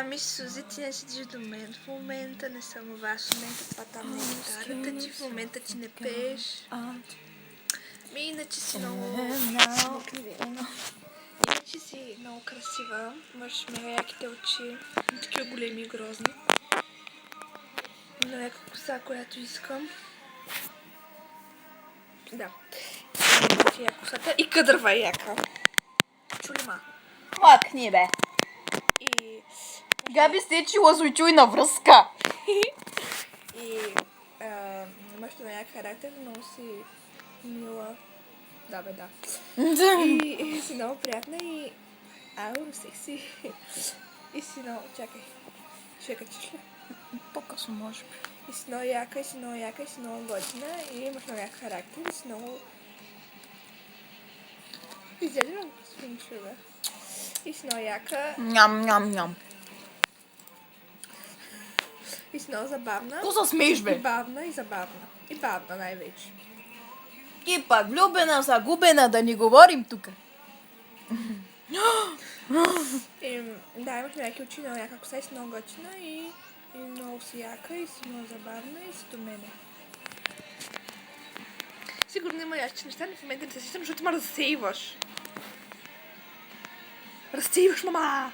Ами Сузи, ти не седиш до мен в момента, не съм във ваш момент, това там не е гитарата ти, в момента ти не пееш. Иначе си много... Иначе си много красива, имаш мега яките очи, такива големи и грозни. Много яка коса, която искам. Да. И яка косата и кадърва яка. Чули ма? Махни, бе. И... Габи стечила с очуйна връзка. И... имаш на як характер, много си мила. Да, бе, да. И си много приятна и... Ау, секси. И си много... Чакай. Ще качиш ли? По-късно, може би. И си много яка, и си много яка, и си много готина. И имаш много як характер, и си много... Изяли много свинче, бе. И си много яка. Ням. И си много забавна. Какво се смееш, И бе? бавна, и забавна. И бавна най-вече. Ти пак влюбена, загубена, да ни говорим тука. И, да, имаш някакви очи, много яка коса, и си много готина, и много си яка, и си много забавна, и си до мене. Сигурно има ящи неща, но в момента не се сещам, защото ме разсейваш. Разсейваш, мама!